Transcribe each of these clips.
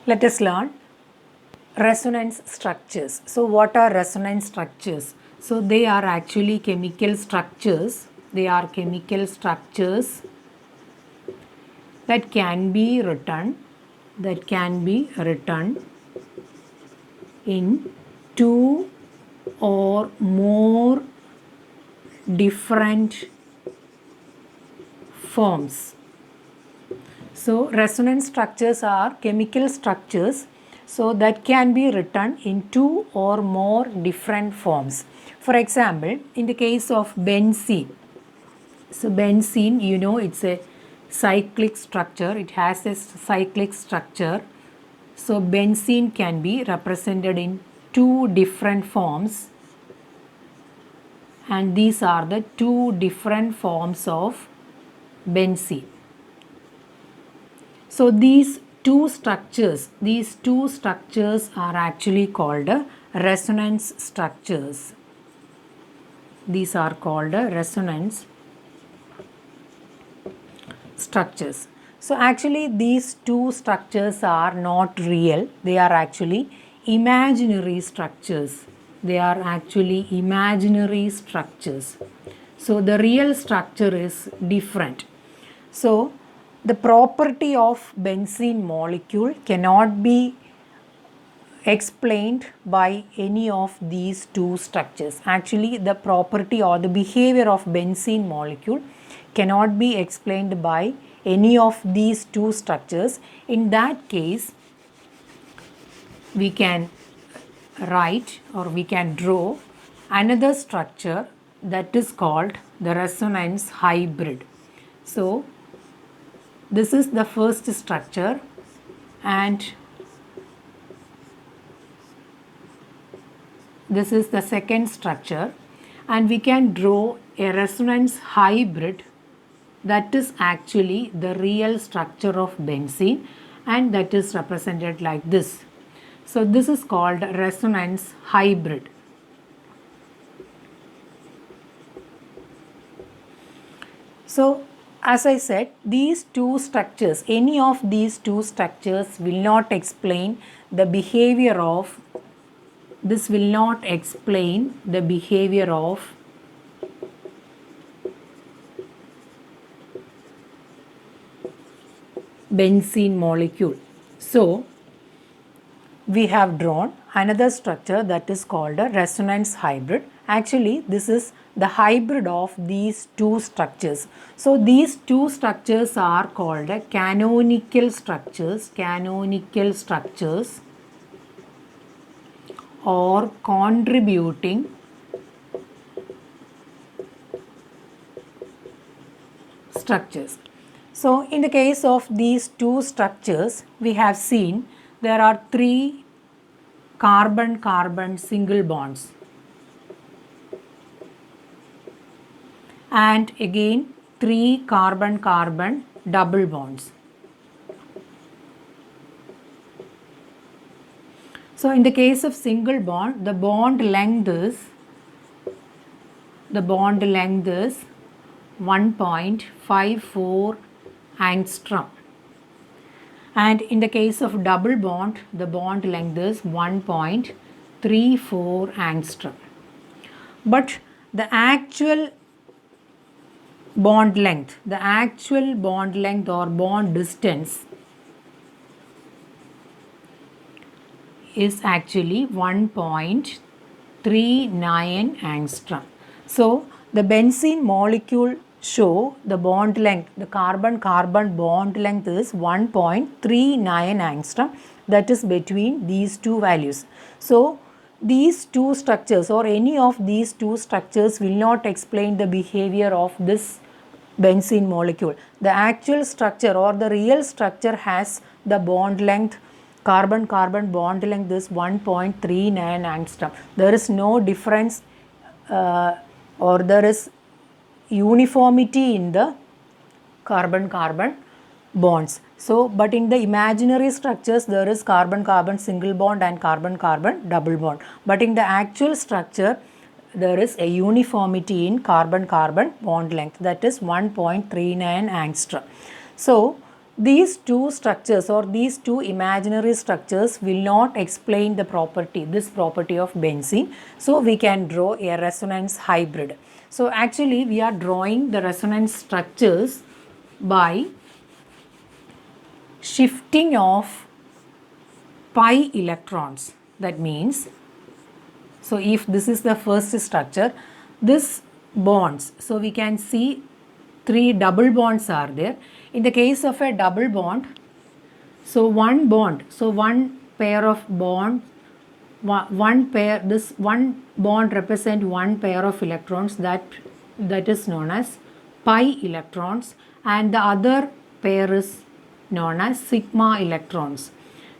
Let us learn resonance structures. So what are resonance structures? So they are actually chemical structures. They are chemical structures that can be written in two or more different forms. So resonance structures are chemical structures so that can be written in two or more different forms. For example, in the case of benzene, so benzene, you know, it's a cyclic structure. It has a cyclic structure. So benzene can be represented in two different forms, and these are the two different forms of benzene. So these two structures are actually called resonance structures. These are called resonance structures. So actually these two structures are not real. They are actually imaginary structures. They are actually imaginary structures. So the real structure is different. So the property of benzene molecule cannot be explained by any of these two structures. Actually, the property or the behavior of benzene molecule cannot be explained by any of these two structures. In that case, we can write or we can draw another structure that is called the resonance hybrid. So this is the first structure, and this is the second structure, and we can draw a resonance hybrid that is actually the real structure of benzene, and that is represented like this. So this is called resonance hybrid. So as I said, these two structures, any of these two structures will not explain the behavior of, this will not explain the behavior of benzene molecule. So we have drawn another structure that is called a resonance hybrid. Actually, this is the hybrid of these two structures. So these two structures are called canonical structures, or contributing structures. So in the case of these two structures, we have seen there are three carbon-carbon single bonds, and again three carbon-carbon double bonds. So in the case of single bond, the bond length is 1.54 angstrom. And in the case of double bond, the bond length is 1.34 angstrom. But the actual bond length or bond distance is actually 1.39 angstrom. So the benzene molecule show the bond length, the carbon-carbon bond length is 1.39 angstrom, that is between these two values. So these two structures or any of these two structures will not explain the behavior of this benzene molecule. The actual structure or the real structure has the bond length, carbon-carbon bond length is 1.39 angstrom. There is no difference or there is uniformity in the carbon-carbon bonds. So, but in the imaginary structures, there is carbon-carbon single bond and carbon-carbon double bond. But in the actual structure, there is a uniformity in carbon-carbon bond length, that is 1.39 angstrom. So, these two structures or these two imaginary structures will not explain the property, this property of benzene. So we can draw a resonance hybrid. So actually we are drawing the resonance structures by shifting of pi electrons. That means, so if this is the first structure, this bonds, so we can see 3 double bonds are there. In the case of a double bond, so one bond, so one pair of bond, one pair, this one bond represent one pair of electrons, that is known as pi electrons, and the other pair is known as sigma electrons.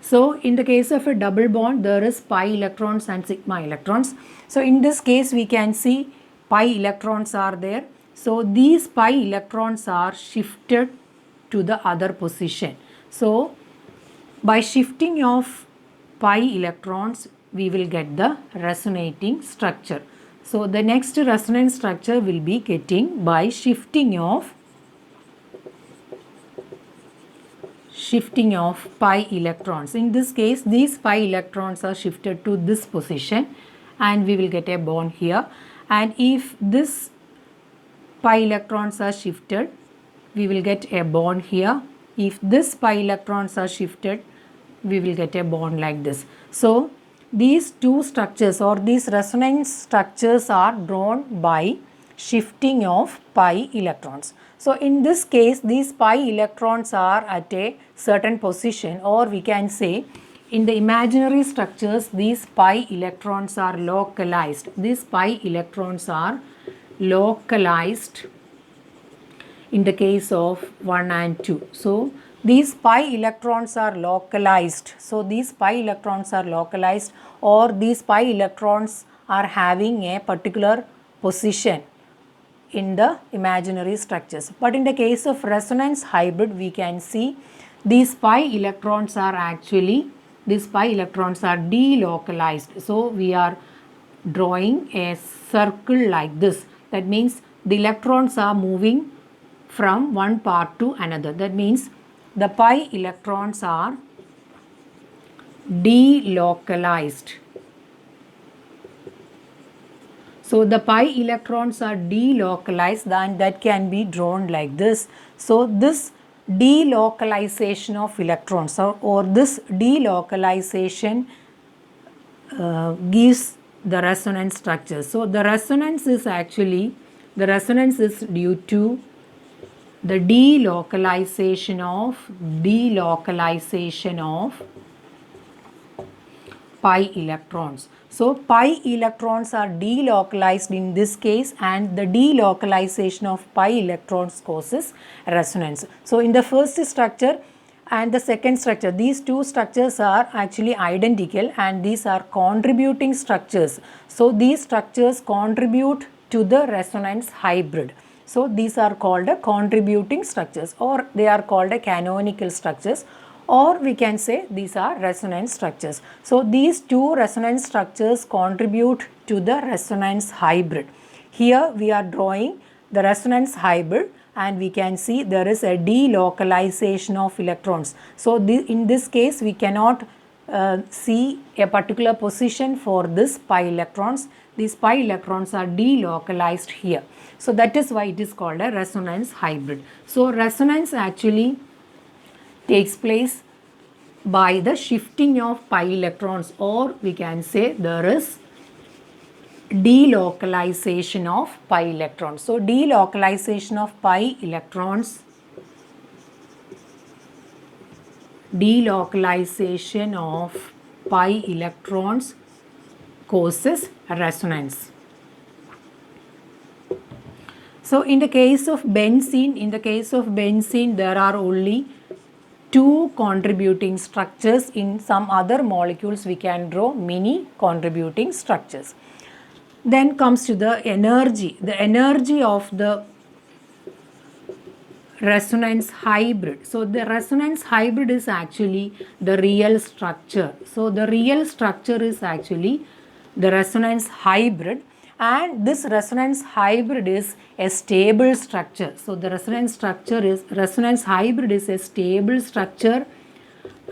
So in the case of a double bond, there is pi electrons and sigma electrons. So in this case we can see pi electrons are there. So these pi electrons are shifted to the other position. So by shifting of pi electrons, we will get the resonating structure. So the next resonance structure will be getting by shifting of pi electrons. In this case, these pi electrons are shifted to this position and we will get a bond here. And if this pi electrons are shifted, we will get a bond here. If this pi electrons are shifted, we will get a bond like this. So these two structures or these resonance structures are drawn by shifting of pi electrons. So in this case, these pi electrons are at a certain position, or we can say in the imaginary structures, these pi electrons are localized. These pi electrons are localized in the case of 1 and 2. So these pi electrons are localized. So these pi electrons are localized, or these pi electrons are having a particular position in the imaginary structures. But in the case of resonance hybrid, we can see these pi electrons are actually, these pi electrons are delocalized. So we are drawing a circle like this. That means the electrons are moving from one part to another. That means the pi electrons are delocalized. So the pi electrons are delocalized, and that can be drawn like this. So this delocalization of electrons or this delocalization gives the resonance structure. So the resonance is actually, the resonance is due to the delocalization of pi electrons. So pi electrons are delocalized in this case, and the delocalization of pi electrons causes resonance. So in the first structure and the second structure, these two structures are actually identical and these are contributing structures. So these structures contribute to the resonance hybrid. So these are called contributing structures, or they are called canonical structures, or we can say these are resonance structures. So these two resonance structures contribute to the resonance hybrid. Here we are drawing the resonance hybrid, and we can see there is a delocalization of electrons. So in this case we cannot see a particular position for this pi electrons. These pi electrons are delocalized here. So that is why it is called a resonance hybrid. So resonance actually takes place by the shifting of pi electrons, or we can say there is delocalization of pi electrons. So delocalization of pi electrons, causes resonance. So in the case of benzene, there are only two contributing structures. In some other molecules we can draw many contributing structures. Then comes to the energy. The energy of the resonance hybrid. So the resonance hybrid is actually the real structure. So the real structure is actually the resonance hybrid, and this resonance hybrid is a stable structure. So the resonance hybrid is a stable structure,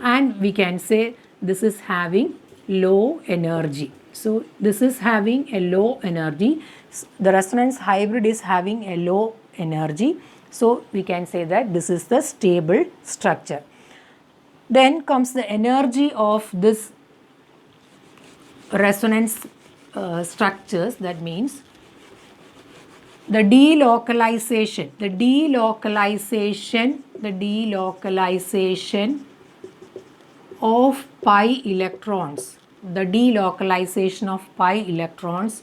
and we can say this is having low energy. So this is having a low energy. The resonance hybrid is having a low energy. So we can say that this is the stable structure. Then comes the energy of this resonance structures. That means the delocalization of pi electrons,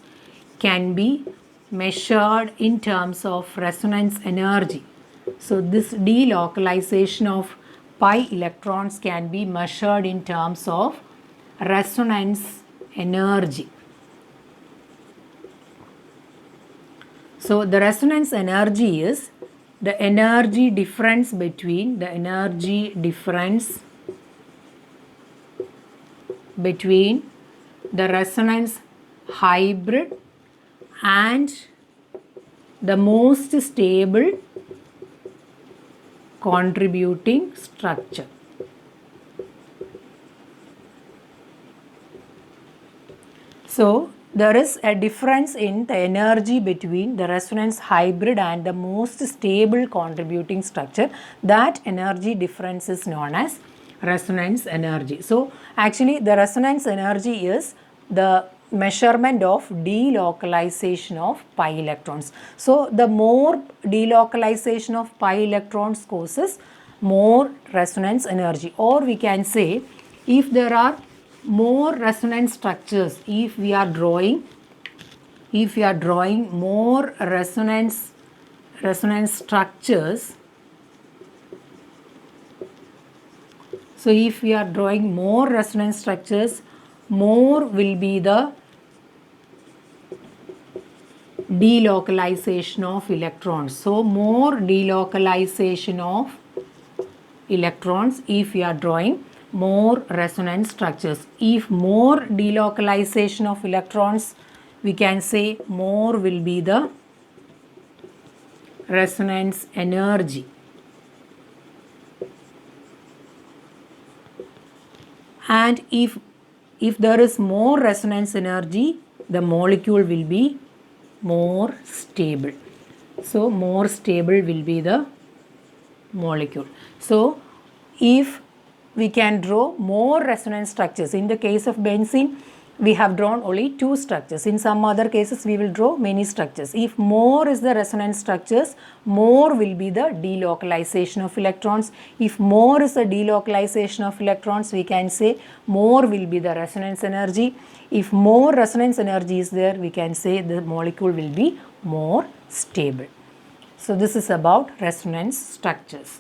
can be measured in terms of resonance energy. So this delocalization of pi electrons can be measured in terms of resonance energy. So the resonance energy is the energy difference between the resonance hybrid and the most stable contributing structure. So there is a difference in the energy between the resonance hybrid and the most stable contributing structure. That energy difference is known as resonance energy. So actually the resonance energy is the measurement of delocalization of pi electrons. So the more delocalization of pi electrons causes more resonance energy, or we can say if there are more resonance structures, if we are drawing more resonance structures, so if we are drawing more resonance structures, more will be the delocalization of electrons. So more delocalization of electrons if we are drawing more resonance structures. If more delocalization of electrons, we can say more will be the resonance energy. And if there is more resonance energy, the molecule will be more stable. So more stable will be the molecule. So if we can draw more resonance structures, in the case of benzene we have drawn only 2 structures. In some other cases we will draw many structures. If more is the resonance structures, more will be the delocalization of electrons. If more is the delocalization of electrons, we can say more will be the resonance energy. If more resonance energy is there, we can say the molecule will be more stable. So this is about resonance structures.